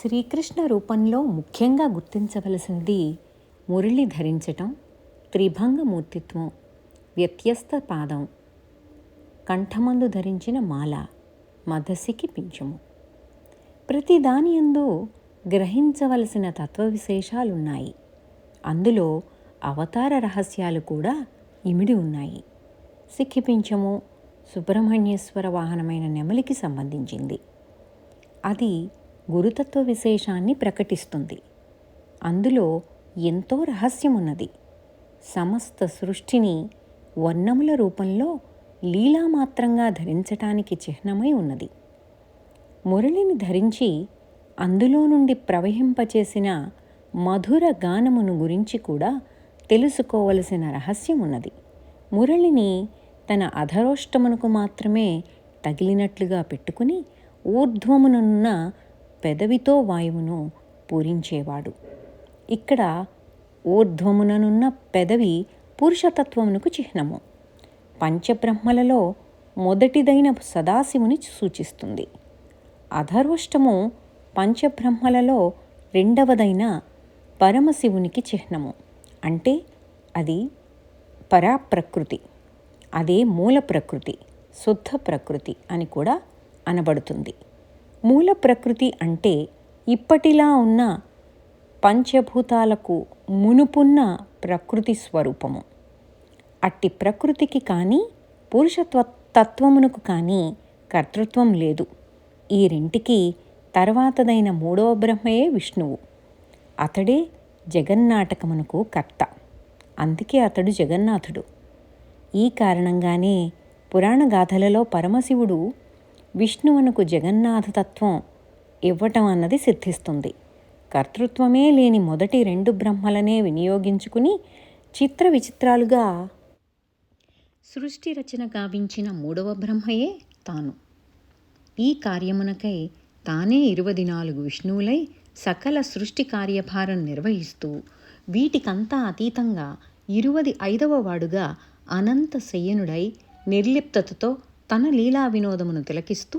శ్రీకృష్ణ రూపంలో ముఖ్యంగా గుర్తించవలసినది మురళి ధరించటం, త్రిభంగమూర్తిత్వం, వ్యత్యస్త పాదం, కంఠమందు ధరించిన మాల, మదసికి పింఛము. ప్రతి దాని యందు గ్రహించవలసిన తత్వవిశేషాలున్నాయి. అందులో అవతార రహస్యాలు కూడా ఇమిడి ఉన్నాయి. సిక్కిపించము సుబ్రహ్మణ్యేశ్వర వాహనమైన నెమలికి సంబంధించింది. అది గురుతత్వ విశేషాన్ని ప్రకటిస్తుంది. అందులో ఎంతో రహస్యమున్నది. సమస్త సృష్టిని వర్ణముల రూపంలో లీలామాత్రంగా ధరించటానికి చిహ్నమై ఉన్నది. మురళిని ధరించి అందులో నుండి ప్రవహింపచేసిన మధుర గానమును గురించి కూడా తెలుసుకోవలసిన రహస్యం ఉన్నది. మురళిని తన అధరోష్టమునకు మాత్రమే తగిలినట్లుగా పెట్టుకుని ఊర్ధ్వమునున్న పెదవితో వాయువును పూరించేవాడు. ఇక్కడ ఊర్ధ్వముననున్న పెదవి పురుషతత్వమునకు చిహ్నము. పంచబ్రహ్మలలో మొదటిదైన సదాశివుని సూచిస్తుంది. అధరోష్టము పంచబ్రహ్మలలో రెండవదైన పరమశివునికి చిహ్నము. అంటే అది పరాప్రకృతి, అదే మూల ప్రకృతి, శుద్ధ ప్రకృతి అని కూడా అనబడుతుంది. మూల ప్రకృతి అంటే ఇప్పటిలా ఉన్న పంచభూతాలకు మునుపున్న ప్రకృతి స్వరూపము. అట్టి ప్రకృతికి కానీ పురుషతత్వమునకు కానీ కర్తృత్వం లేదు. ఈ రెంటికి తర్వాతదైన మూడవ బ్రహ్మయే విష్ణువు. అతడే జగన్నాటకమునకు కర్త. అందుకే అతడు జగన్నాథుడు. ఈ కారణంగానే పురాణ గాథలలో పరమశివుడు విష్ణువునకు జగన్నాథతత్వం ఇవ్వటం అన్నది సిద్ధిస్తుంది. కర్తృత్వమే లేని మొదటి రెండు బ్రహ్మలనే వినియోగించుకుని చిత్ర విచిత్రాలుగా సృష్టి రచన గావించిన మూడవ బ్రహ్మయే తాను. ఈ కార్యమునకై తానే 24 విష్ణువులై సకల సృష్టి కార్యభారం నిర్వహిస్తూ వీటికంతా అతీతంగా 25వ వాడుగా అనంత శయనుడై నిర్లిప్తతతో తన లీలా వినోదమును తిలకిస్తూ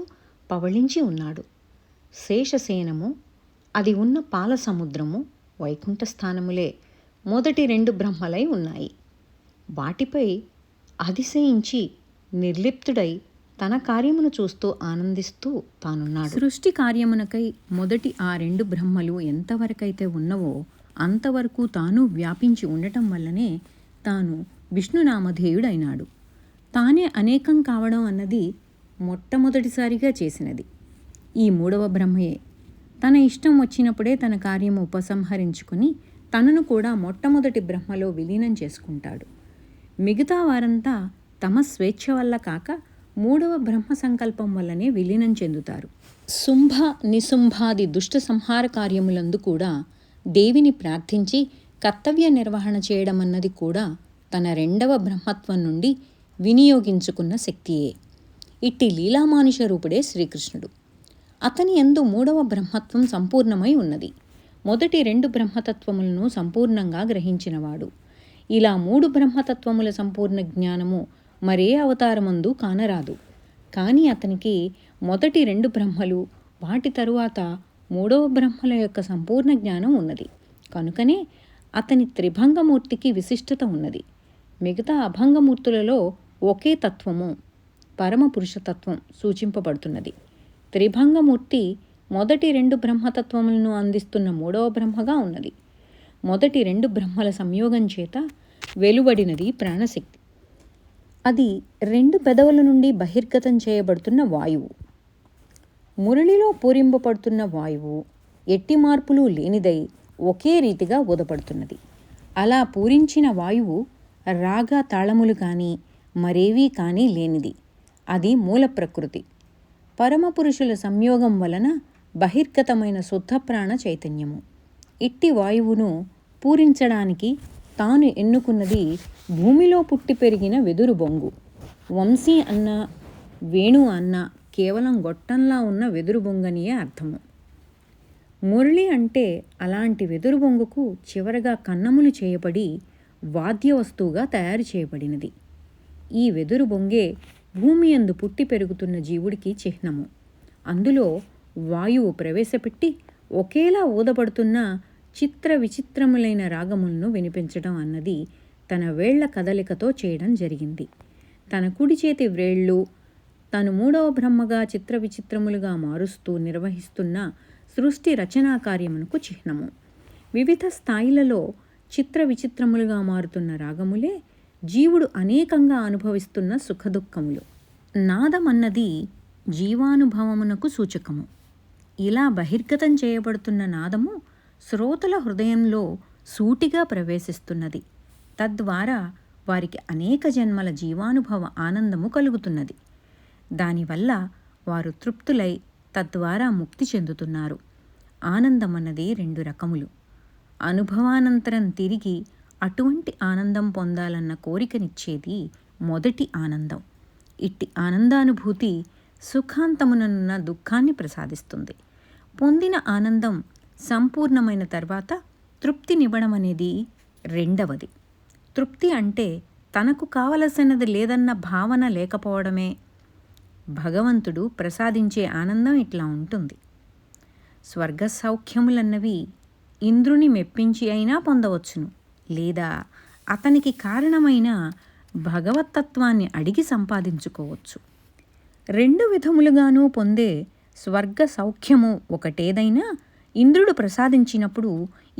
పవళించి ఉన్నాడు. శేషసేనము, అది ఉన్న పాల సముద్రము, వైకుంఠ స్థానములే మొదటి రెండు బ్రహ్మలై ఉన్నాయి. వాటిపై అతిశయించి నిర్లిప్తుడై తన కార్యమును చూస్తూ ఆనందిస్తూ తానున్నాడు. సృష్టి కార్యమునకై మొదటి ఆ రెండు బ్రహ్మలు ఎంతవరకైతే ఉన్నవో అంతవరకు తాను వ్యాపించి ఉండటం వల్లనే తాను విష్ణునామధేయుడైనాడు. తానే అనేకం కావడం అన్నది మొట్టమొదటిసారిగా చేసినది ఈ మూడవ బ్రహ్మయే. తన ఇష్టం వచ్చినప్పుడే తన కార్యము ఉపసంహరించుకుని తనను కూడా మొట్టమొదటి బ్రహ్మలో విలీనం చేసుకుంటాడు. మిగతా వారంతా తమ స్వేచ్ఛ వల్ల కాక మూడవ బ్రహ్మ సంకల్పం వల్లనే విలీనం చెందుతారు. శుంభ నిశుంభాది దుష్ట సంహార కార్యములందు కూడా దేవిని ప్రార్థించి కర్తవ్య నిర్వహణ చేయడం అన్నది కూడా తన రెండవ బ్రహ్మత్వం నుండి వినియోగించుకున్న శక్తియే. ఇట్టి లీలామానుష రూపుడే శ్రీకృష్ణుడు. అతని యందు మూడవ బ్రహ్మత్వం సంపూర్ణమై ఉన్నది. మొదటి రెండు బ్రహ్మతత్వములను సంపూర్ణంగా గ్రహించినవాడు. ఇలా మూడు బ్రహ్మతత్వముల సంపూర్ణ జ్ఞానము మరే అవతారమందు కానరాదు. కానీ అతనికి మొదటి రెండు బ్రహ్మలు, వాటి తరువాత మూడవ బ్రహ్మల యొక్క సంపూర్ణ జ్ఞానం ఉన్నది. కనుకనే అతని త్రిభంగమూర్తికి విశిష్టత ఉన్నది. మిగతా అభంగమూర్తులలో ఒకే తత్వము, పరమపురుషతత్వం సూచింపబడుతున్నది. త్రిభంగమూర్తి మొదటి రెండు బ్రహ్మతత్వములను అందిస్తున్న మూడవ బ్రహ్మగా ఉన్నది. మొదటి రెండు బ్రహ్మల సంయోగం చేత వెలువడినది ప్రాణశక్తి. అది రెండు పెదవుల నుండి బహిర్గతం చేయబడుతున్న వాయువు. మురళిలో పూరింపబడుతున్న వాయువు ఎట్టి మార్పులు లేనిదై ఒకే రీతిగా ఊదపడుతున్నది. అలా పూరించిన వాయువు రాగ తాళములు కానీ మరేవీ కానీ లేనిది. అది మూల ప్రకృతి. పరమపురుషుల సంయోగం వలన బహిర్గతమైన శుద్ధ ప్రాణ చైతన్యము. ఇట్టి వాయువును పూరించడానికి తాను ఎన్నుకున్నది భూమిలో పుట్టి పెరిగిన వెదురు బొంగు. వంశీ అన్న, వేణు అన్న కేవలం గొట్టంలా ఉన్న వెదురు బొంగనియే అర్థము. మురళి అంటే అలాంటి వెదురు బొంగుకు చివరగా కన్నములు చేయబడి వాద్య వస్తువుగా తయారు చేయబడినది. ఈ వెదురు బొంగే భూమి యందు పుట్టి పెరుగుతున్న జీవుడికి చిహ్నము. అందులో వాయువు ప్రవేశపెట్టి ఒకేలా ఊదపడుతున్న చిత్ర విచిత్రములైన రాగములను వినిపించడం అన్నది తన వేళ్ల కదలికతో చేయడం జరిగింది. తన కుడి చేతి వ్రేళ్ళు తను మూడవ బ్రహ్మగా చిత్ర విచిత్రములుగా మారుస్తూ నిర్వహిస్తున్న సృష్టి రచనా కార్యమునకు చిహ్నము. వివిధ స్థాయిలలో చిత్ర విచిత్రములుగా మారుతున్న రాగములే జీవుడు అనేకంగా అనుభవిస్తున్న సుఖదుఖములు. నాదమన్నది జీవానుభవమునకు సూచకము. ఇలా బహిర్గతం చేయబడుతున్న నాదము శ్రోతల హృదయంలో సూటిగా ప్రవేశిస్తున్నది. తద్వారా వారికి అనేక జన్మల జీవానుభవ ఆనందము కలుగుతున్నది. దానివల్ల వారు తృప్తులై తద్వారా ముక్తి చెందుతున్నారు. ఆనందమన్నది 2 రకములు. అనుభవానంతరం తిరిగి అటువంటి ఆనందం పొందాలన్న కోరికనిచ్చేది మొదటి ఆనందం. ఇట్టి ఆనందానుభూతి సుఖాంతముననున్న దుఃఖాన్ని ప్రసాదిస్తుంది. పొందిన ఆనందం సంపూర్ణమైన తర్వాత తృప్తినివ్వడం అనేది రెండవది. తృప్తి అంటే తనకు కావలసినది లేదన్న భావన లేకపోవడమే. భగవంతుడు ప్రసాదించే ఆనందం ఇట్లా ఉంటుంది. స్వర్గ సౌఖ్యములన్నవి ఇంద్రుని మెప్పించి అయినా పొందవచ్చును, లేదా అతనికి కారణమైన భగవత్తత్వాన్ని అడిగి సంపాదించుకోవచ్చు. 2 విధములుగానూ పొందే స్వర్గ సౌఖ్యము ఒకటేదైనా ఇంద్రుడు ప్రసాదించినప్పుడు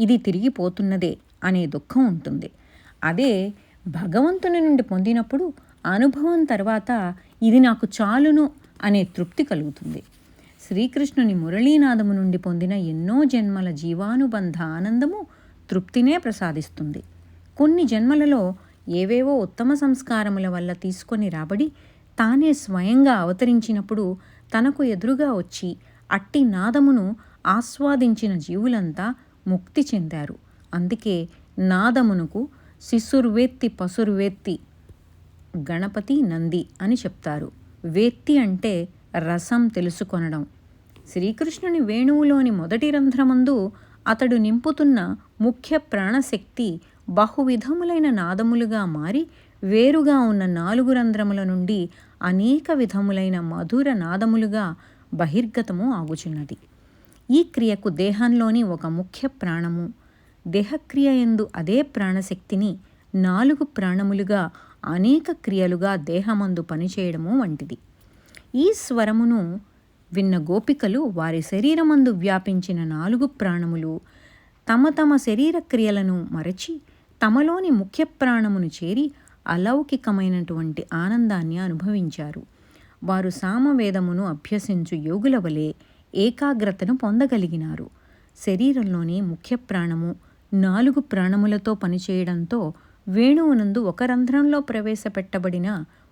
ఇది తిరిగిపోతున్నదే అనే దుఃఖం ఉంటుంది. అదే భగవంతుని నుండి పొందినప్పుడు అనుభవం తర్వాత ఇది నాకు చాలును అనే తృప్తి కలుగుతుంది. శ్రీకృష్ణుని మురళీనాదము నుండి పొందిన ఎన్నో జన్మల జీవానుబంధ ఆనందము తృప్తినే ప్రసాదిస్తుంది. కొన్ని జన్మలలో ఏవేవో ఉత్తమ సంస్కారముల వల్ల తీసుకొని రాబడి తానే స్వయంగా అవతరించినప్పుడు తనకు ఎదురుగా వచ్చి అట్టి నాదమును ఆస్వాదించిన జీవులంతా ముక్తి చెందారు. అందుకే నాదమునకు శిశుర్వేత్తి పశుర్వేత్తి గణపతి నంది అని చెప్తారు. వేత్తి అంటే రసం తెలుసుకొనడం. శ్రీకృష్ణుని వేణువులోని మొదటి రంధ్రమందు అతడు నింపుతున్న ముఖ్య ప్రాణశక్తి బహువిధములైన నాదములుగా మారి వేరుగా ఉన్న 4 రంధ్రముల నుండి అనేక విధములైన మధుర నాదములుగా బహిర్గతము ఆగుచున్నది. ఈ క్రియకు దేహంలోని ఒక ముఖ్య ప్రాణము, దేహక్రియ యందు అదే ప్రాణశక్తిని 4 ప్రాణములుగా అనేక క్రియలుగా దేహమందు పనిచేయడము వంటిది. ఈ స్వరమును విన్న గోపికలు వారి శరీరమందు వ్యాపించిన 4 ప్రాణములు తమ తమ శరీర క్రియలను మరచి తమలోని ముఖ్య ప్రాణమును చేరి అలౌకికమైనటువంటి ఆనందాన్ని అనుభవించారు. వారు సామవేదమును అభ్యసించు యోగుల వలె ఏకాగ్రతను పొందగలిగినారు. శరీరంలోని ముఖ్య ప్రాణము 4 ప్రాణములతో పనిచేయడంతో వేణువునందు ఒక రంధ్రంలో ప్రవేశపెట్టబడిన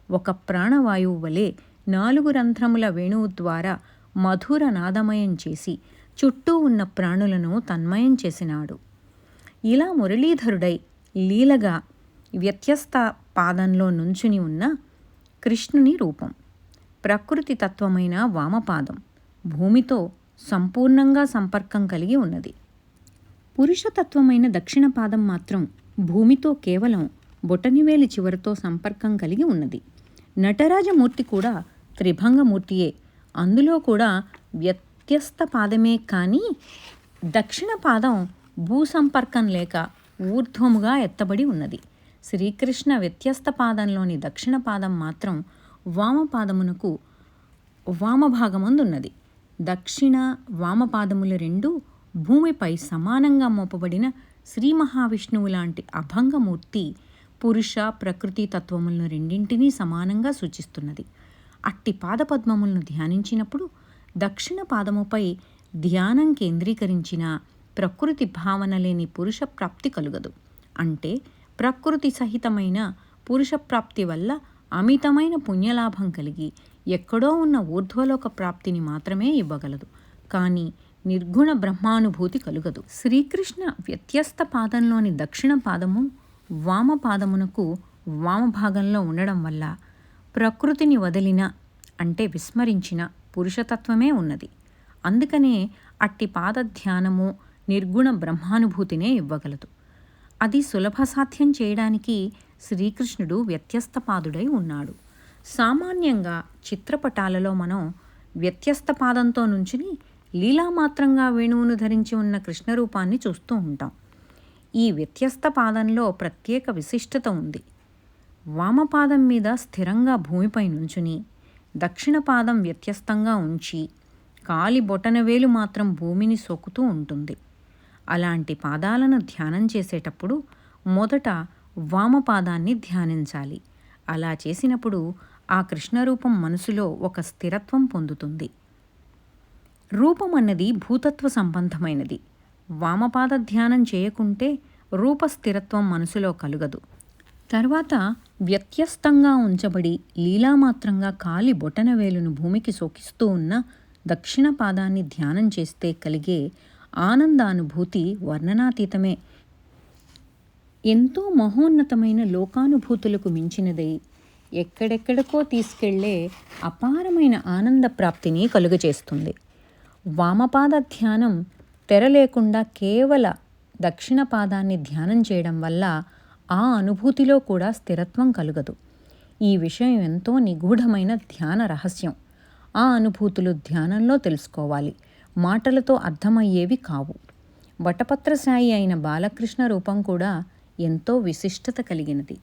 ఒక ప్రాణవాయువు వలె 4 రంధ్రముల వేణువు ద్వారా మధుర నాదమయం చేసి చుట్టూ ఉన్న ప్రాణులను తన్మయం చేసినాడు. ఇలా మురళీధరుడై లీలగా వ్యత్యస్త పాదంలో నుంచుని ఉన్న కృష్ణుని రూపం. ప్రకృతి తత్వమైన వామపాదం భూమితో సంపూర్ణంగా సంపర్కం కలిగి ఉన్నది. పురుషతత్వమైన దక్షిణ పాదం మాత్రం భూమితో కేవలం బొటనివేలి చివరితో సంపర్కం కలిగి ఉన్నది. నటరాజమూర్తి కూడా త్రిభంగమూర్తియే. అందులో కూడా వ్యత్యస్త పాదమే కానీ దక్షిణ పాదం భూసంపర్కం లేక ఊర్ధ్వముగా ఎత్తబడి ఉన్నది. శ్రీకృష్ణ వ్యత్యస్త పాదంలోని దక్షిణ పాదం మాత్రం వామపాదమునకు వామభాగమందున్నది. దక్షిణ వామపాదములు 2 భూమిపై సమానంగా మోపబడిన శ్రీ మహావిష్ణువు లాంటి అభంగమూర్తి పురుష ప్రకృతి తత్వములను రెండింటినీ సమానంగా సూచిస్తున్నది. అట్టి పాదపద్మములను ధ్యానించినప్పుడు దక్షిణ పాదముపై ధ్యానం కేంద్రీకరించిన ప్రకృతి భావన లేని పురుష ప్రాప్తి కలుగదు. అంటే ప్రకృతి సహితమైన పురుష ప్రాప్తి వల్ల అమితమైన పుణ్యలాభం కలిగి ఎక్కడో ఉన్న ఊర్ధ్వలోక ప్రాప్తిని మాత్రమే ఇవ్వగలదు, కానీ నిర్గుణ బ్రహ్మానుభూతి కలుగదు. శ్రీకృష్ణ వ్యత్యస్త పాదంలోని దక్షిణ పాదము వామపాదమునకు వామభాగంలో ఉండడం వల్ల ప్రకృతిని వదిలిన అంటే విస్మరించిన పురుషతత్వమే ఉన్నది. అందుకనే అట్టి పాద ధ్యానము నిర్గుణ బ్రహ్మానుభూతినే ఇవ్వగలదు. అది సులభసాధ్యం చేయడానికి శ్రీకృష్ణుడు వ్యత్యస్త పాదుడై ఉన్నాడు. సామాన్యంగా చిత్రపటాలలో మనం వ్యత్యస్త పాదంతో నుంచుని లీలామాత్రంగా వేణువును ధరించి ఉన్న కృష్ణ రూపాన్ని చూస్తూ ఉంటాం. ఈ వ్యత్యస్త పాదంలో ప్రత్యేక విశిష్టత ఉంది. వామపాదం మీద స్థిరంగా భూమిపై నుంచుని, దక్షిణ పాదం వ్యత్యస్తంగా ఉంచి, కాలి బొటనవేలు మాత్రం భూమిని సోకుతూ ఉంటుంది. అలాంటి పాదాలను ధ్యానం చేసేటప్పుడు మొదట వామపాదాన్ని ధ్యానించాలి. అలా చేసినప్పుడు ఆ కృష్ణరూపం మనసులో ఒక స్థిరత్వం పొందుతుంది. రూపం అన్నది భూతత్వ సంబంధమైనది. వామపాద ధ్యానం చేయకుంటే రూప స్థిరత్వం మనసులో కలుగదు. తర్వాత వ్యత్యస్తంగా ఉంచబడి లీలామాత్రంగా కాలి బొటనవేలును భూమికి సోకిస్తూ ఉన్న దక్షిణ పాదాన్ని ధ్యానం చేస్తే కలిగే ఆనందానుభూతి వర్ణనాతీతమే. ఎంతో మహోన్నతమైన లోకానుభూతులకు మించినదై ఎక్కడెక్కడికో తీసుకెళ్లే అపారమైన ఆనంద ప్రాప్తిని కలుగజేస్తుంది. వామపాద ధ్యానం తెర లేకుండా కేవల దక్షిణ పాదాన్ని ధ్యానం చేయడం వల్ల ఆ అనుభూతిలో కూడా స్థిరత్వం కలుగదు. ఈ విషయం ఎంతో నిగూఢమైన ధ్యాన రహస్యం. ఆ అనుభూతులు ధ్యానంలో తెలుసుకోవాలి, మాటలతో అర్థమయ్యేవి కావు. వటపత్రశాయి అయిన బాలకృష్ణ రూపం కూడా ఎంతో విశిష్టత కలిగినది.